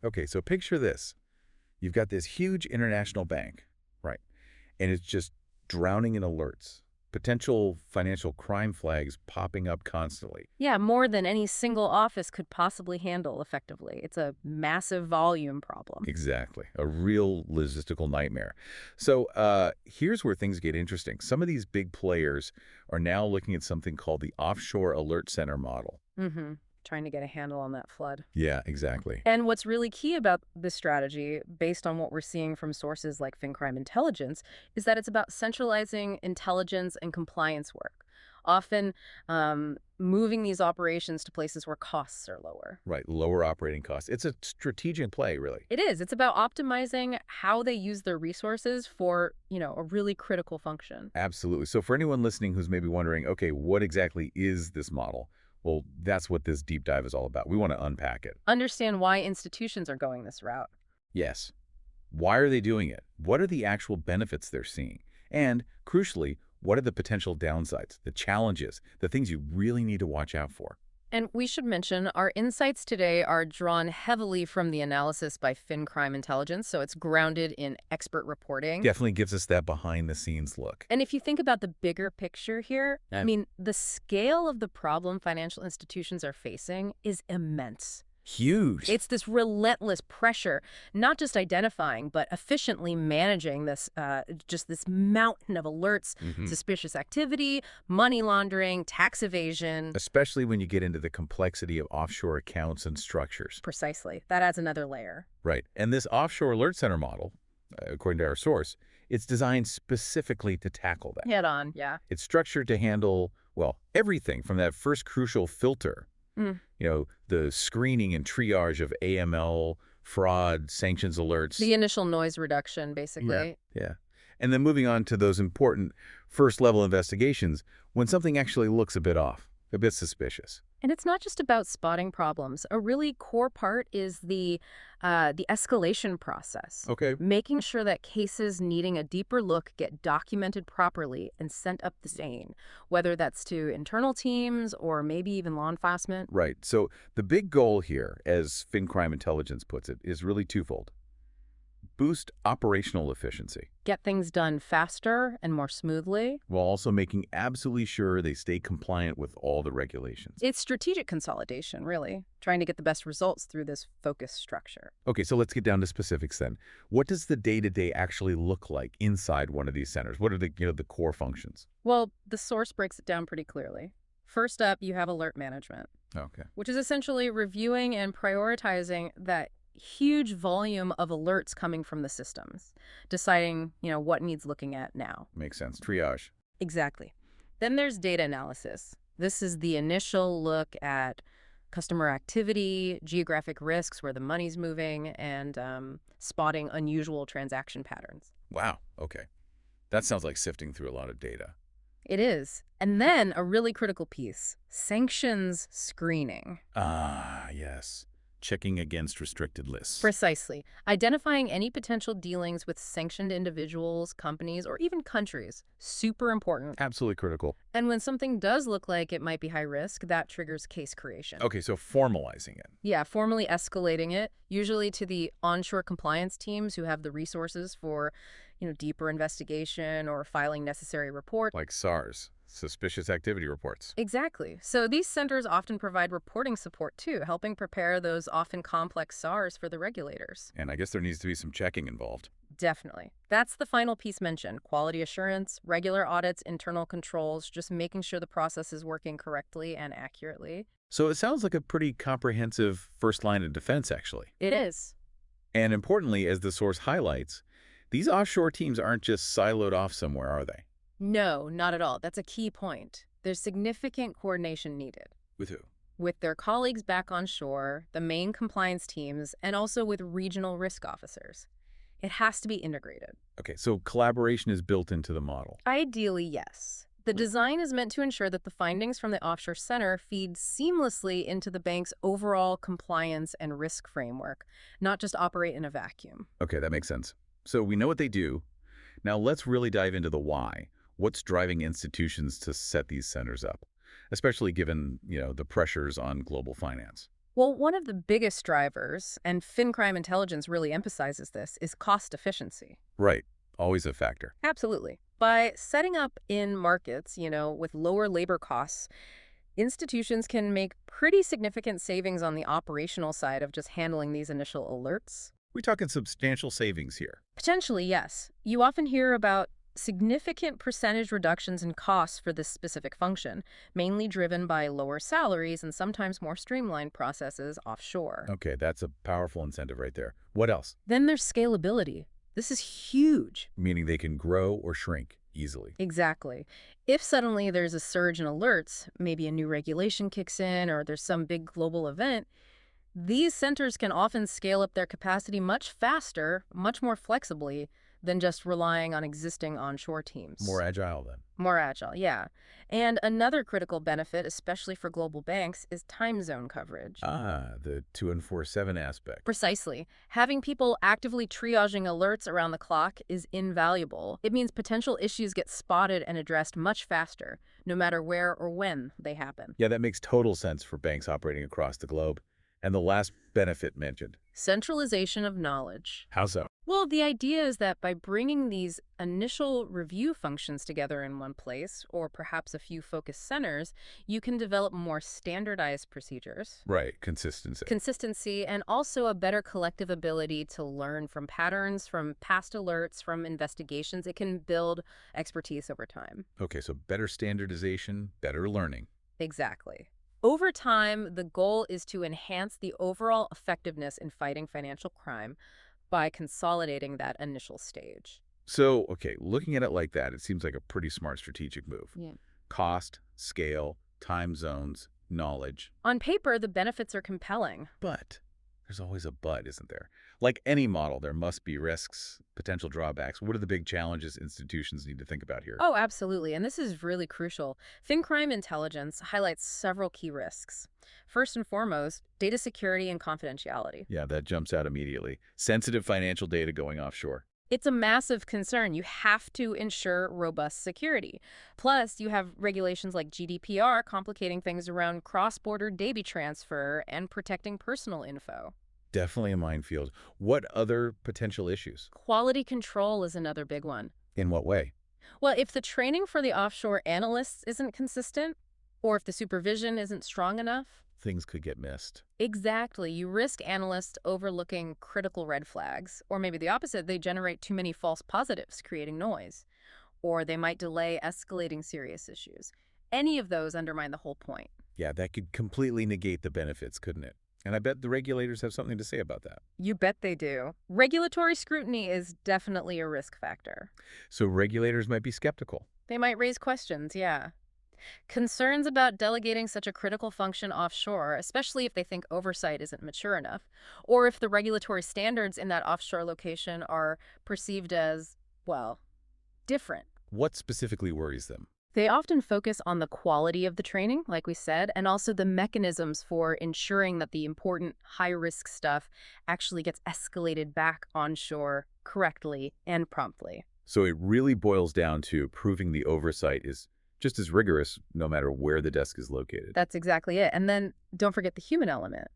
Okay, so picture this. You've got this huge international bank, right? And it's just drowning in alerts, potential financial crime flags popping up constantly. Yeah, more than any single office could possibly handle effectively. It's a massive volume problem. Exactly. A real logistical nightmare. So here's where things get interesting. Some of these big players are now looking at something called the Offshore Alert Center model. Mm-hmm. Trying to get a handle on that flood. Yeah, exactly. And what's really key about this strategy, based on what we're seeing from sources like FinCrime intelligence, is that it's about centralizing intelligence and compliance work, often moving these operations to places where costs are lower. Right, lower operating costs. It's a strategic play, really. It is. It's about optimizing how they use their resources for, a really critical function. Absolutely. So for anyone listening who's maybe wondering, okay, what exactly is this model? Well, that's what this deep dive is all about. We want to unpack it. Understand why institutions are going this route. Yes. Why are they doing it? What are the actual benefits they're seeing? And, crucially, what are the potential downsides, the challenges, the things you really need to watch out for? And we should mention our insights today are drawn heavily from the analysis by FinCrime Intelligence, so it's grounded in expert reporting. Definitely gives us that behind-the-scenes look. And if you think about the bigger picture here, I mean, the scale of the problem financial institutions are facing is immense. Huge. It's this relentless pressure, not just identifying, but efficiently managing this, just this mountain of alerts, suspicious activity, money laundering, tax evasion. Especially when you get into the complexity of offshore accounts and structures. Precisely. That adds another layer. Right. And this offshore alert center model, according to our source, it's designed specifically to tackle that. Head on, yeah. It's structured to handle, well, everything from that first crucial filter, the screening and triage of AML, fraud, sanctions alerts. The initial noise reduction, basically. Yeah. And then moving on to those important first-level investigations when something actually looks a bit off, a bit suspicious. And it's not just about spotting problems. A really core part is the escalation process. Okay. Making sure that cases needing a deeper look get documented properly and sent up the chain, whether that's to internal teams or maybe even law enforcement. Right. So the big goal here, as FinCrime Intelligence puts it, is really twofold. Boost operational efficiency, Get things done faster and more smoothly. while also making absolutely sure they stay compliant with all the regulations. It's strategic consolidation, really, trying to get the best results through this focused structure. Okay, so let's get down to specifics then. What does the day-to-day actually look like inside one of these centers? What are the core functions? Well, the source breaks it down pretty clearly. First up, you have alert management, Okay. which is essentially reviewing and prioritizing that huge volume of alerts coming from the systems, deciding, what needs looking at now. Makes sense. Triage. Exactly. Then there's data analysis. This is the initial look at customer activity, geographic risks, where the money's moving, and spotting unusual transaction patterns. Wow. Okay. That sounds like sifting through a lot of data. It is. And then a really critical piece, sanctions screening. Ah, yes. Checking against restricted lists. Precisely. Identifying any potential dealings with sanctioned individuals, companies, or even countries. Super important. Absolutely critical. And when something does look like it might be high risk, that triggers case creation. Okay, so formalizing it. Yeah, formally escalating it, usually to the onshore compliance teams who have the resources for, deeper investigation or filing necessary reports. Like SARS, suspicious activity reports. Exactly. So these centers often provide reporting support too, helping prepare those often complex SARs for the regulators. And I guess there needs to be some checking involved. Definitely. That's the final piece mentioned. Quality assurance, regular audits, internal controls, just making sure the process is working correctly and accurately. So it sounds like a pretty comprehensive first line of defense, actually. It is. And importantly, as the source highlights, these offshore teams aren't just siloed off somewhere, are they? No, not at all. That's a key point. There's significant coordination needed. With who? With their colleagues back on shore, the main compliance teams, and also with regional risk officers. It has to be integrated. Okay, so collaboration is built into the model. Ideally, yes. The design is meant to ensure that the findings from the offshore center feed seamlessly into the bank's overall compliance and risk framework, not just operate in a vacuum. Okay, that makes sense. So we know what they do. Now let's really dive into the why. What's driving institutions to set these centers up, especially given, the pressures on global finance? Well, one of the biggest drivers, and FinCrime intelligence really emphasizes this, is cost efficiency. Right. Always a factor. Absolutely. By setting up in markets, with lower labor costs, institutions can make pretty significant savings on the operational side of just handling these initial alerts. We're talking substantial savings here. Potentially, yes. You often hear about significant percentage reductions in costs for this specific function, mainly driven by lower salaries and sometimes more streamlined processes offshore. Okay, that's a powerful incentive right there. What else? Then there's scalability. This is huge. Meaning they can grow or shrink easily. Exactly. If suddenly there's a surge in alerts, maybe a new regulation kicks in or there's some big global event, these centers can often scale up their capacity much faster, much more flexibly than just relying on existing onshore teams. More agile then. More agile, yeah. And another critical benefit, especially for global banks, is time zone coverage. Ah, the 2 and 4/7 aspect. Precisely. Having people actively triaging alerts around the clock is invaluable. It means potential issues get spotted and addressed much faster, no matter where or when they happen. Yeah, that makes total sense for banks operating across the globe. And the last benefit mentioned. Centralization of knowledge. How so? Well, the idea is that by bringing these initial review functions together in one place, or perhaps a few focused centers, you can develop more standardized procedures, Right, consistency. consistency, and also a better collective ability to learn from patterns, from past alerts, from investigations. It can build expertise over time. Okay, so better standardization, better learning. Exactly. Over time, the goal is to enhance the overall effectiveness in fighting financial crime by consolidating that initial stage. So, okay, looking at it like that, it seems like a pretty smart strategic move. Yeah. Cost, scale, time zones, knowledge. On paper, the benefits are compelling. But there's always a but, isn't there? Like any model, there must be risks, potential drawbacks. What are the big challenges institutions need to think about here? Oh, absolutely. And this is really crucial. FinCrime intelligence highlights several key risks. First and foremost, data security and confidentiality. Yeah, that jumps out immediately. Sensitive financial data going offshore. It's a massive concern. You have to ensure robust security. Plus, you have regulations like GDPR complicating things around cross-border data transfer and protecting personal info. Definitely a minefield. What other potential issues? Quality control is another big one. In what way? Well, if the training for the offshore analysts isn't consistent, or if the supervision isn't strong enough, Things could get missed. exactly, you risk analysts overlooking critical red flags. Or maybe the opposite, they generate too many false positives, creating noise. Or they might delay escalating serious issues. Any of those undermine the whole point. Yeah, that could completely negate the benefits, couldn't it? And I bet the regulators have something to say about that. You bet they do. Regulatory scrutiny is definitely a risk factor. So regulators might be skeptical. They might raise questions, yeah. Concerns about delegating such a critical function offshore, especially if they think oversight isn't mature enough, or if the regulatory standards in that offshore location are perceived as, well, different. What specifically worries them? They often focus on the quality of the training, like we said, and also the mechanisms for ensuring that the important high-risk stuff actually gets escalated back onshore correctly and promptly. So it really boils down to proving the oversight is just as rigorous no matter where the desk is located. That's exactly it. And then don't forget the human element.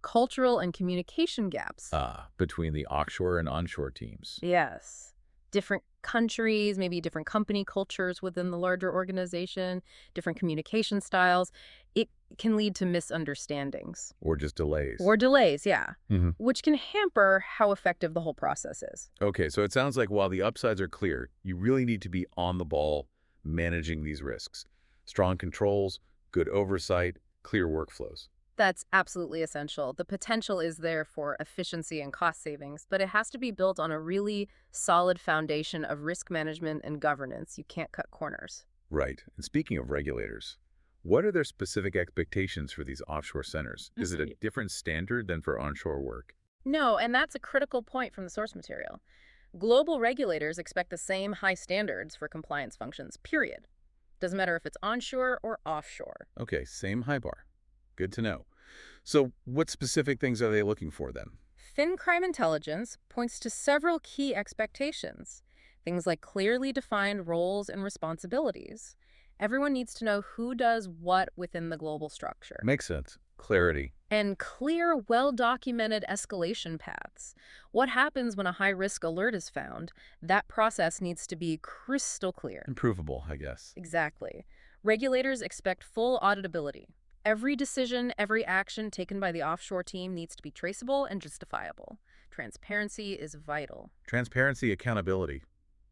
Cultural and communication gaps. Between the offshore and onshore teams. Yes. Different countries, maybe different company cultures within the larger organization, different communication styles. It can lead to misunderstandings. Or just delays. Or delays, yeah, Mhm. which can hamper how effective the whole process is. Okay, so it sounds like while the upsides are clear, you really need to be on the ball managing these risks. Strong controls, good oversight, clear workflows. That's absolutely essential. The potential is there for efficiency and cost savings, but it has to be built on a really solid foundation of risk management and governance. You can't cut corners. Right. And speaking of regulators, what are their specific expectations for these offshore centers? Is it a different standard than for onshore work? No, and that's a critical point from the source material. Global regulators expect the same high standards for compliance functions, period. Doesn't matter if it's onshore or offshore. Okay, same high bar. Good to know. So what specific things are they looking for then? FinCrime intelligence points to several key expectations. Things like clearly defined roles and responsibilities. Everyone needs to know who does what within the global structure. Makes sense. Clarity. And clear, well-documented escalation paths. What happens when a high-risk alert is found? That process needs to be crystal clear. Improvable, I guess. Exactly. Regulators expect full auditability. Every decision, every action taken by the offshore team needs to be traceable and justifiable. Transparency is vital. Transparency, accountability.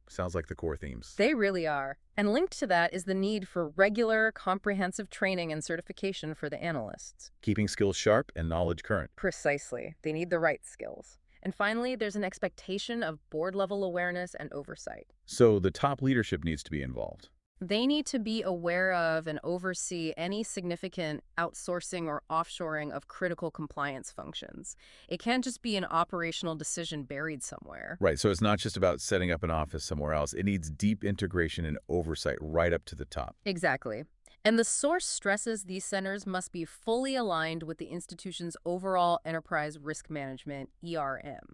Sounds like the core themes. They really are. And linked to that is the need for regular, comprehensive training and certification for the analysts. Keeping skills sharp and knowledge current. Precisely. They need the right skills. And finally, there's an expectation of board-level awareness and oversight. So the top leadership needs to be involved. They need to be aware of and oversee any significant outsourcing or offshoring of critical compliance functions. It can't just be an operational decision buried somewhere. Right, so it's not just about setting up an office somewhere else. It needs deep integration and oversight right up to the top. Exactly. And the source stresses these centers must be fully aligned with the institution's overall enterprise risk management,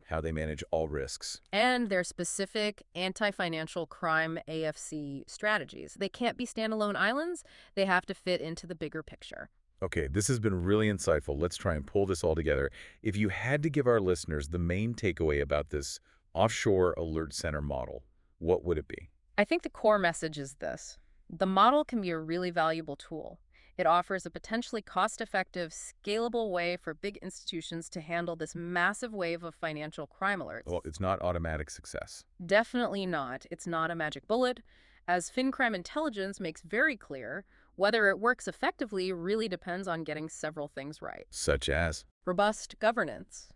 How they manage all risks. and their specific anti-financial crime AFC strategies. They can't be standalone islands. They have to fit into the bigger picture. Okay, this has been really insightful. Let's try and pull this all together. If you had to give our listeners the main takeaway about this offshore alert center model, what would it be? I think the core message is this. The model can be a really valuable tool. It offers a potentially cost-effective, scalable way for big institutions to handle this massive wave of financial crime alerts. Well, it's not automatic success. Definitely not. It's not a magic bullet. As FinCrime Intelligence makes very clear, whether it works effectively really depends on getting several things right. Such as? Robust governance,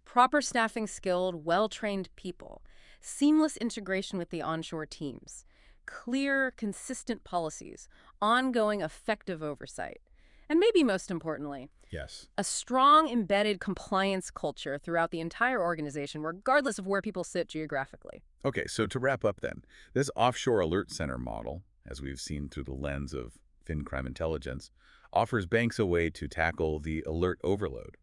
proper staffing skilled, well-trained people, seamless integration with the onshore teams, clear, consistent policies, ongoing effective oversight, and maybe most importantly, Yes. a strong embedded compliance culture throughout the entire organization, regardless of where people sit geographically. Okay, so to wrap up then, this offshore alert center model, as we've seen through the lens of FinCrime Intelligence, offers banks a way to tackle the alert overload.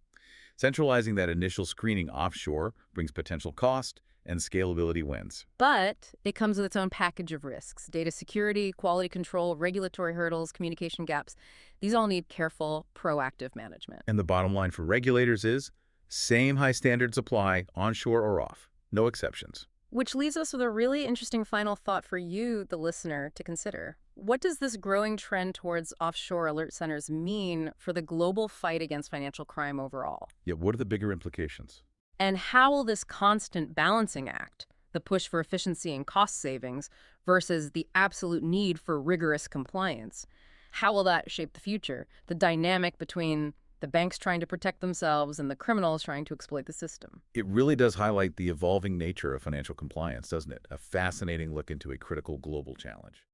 Centralizing that initial screening offshore brings potential cost and scalability wins. But it comes with its own package of risks: data security, quality control, regulatory hurdles, communication gaps. These all need careful, proactive management. And the bottom line for regulators is same high standards apply onshore or off. No exceptions. Which leaves us with a really interesting final thought for you, the listener, to consider. What does this growing trend towards offshore alert centers mean for the global fight against financial crime overall? Yet what are the bigger implications? And how will this constant balancing act, the push for efficiency and cost savings versus the absolute need for rigorous compliance, how will that shape the future? The dynamic between the banks trying to protect themselves and the criminals trying to exploit the system. It really does highlight the evolving nature of financial compliance, doesn't it? A fascinating look into a critical global challenge.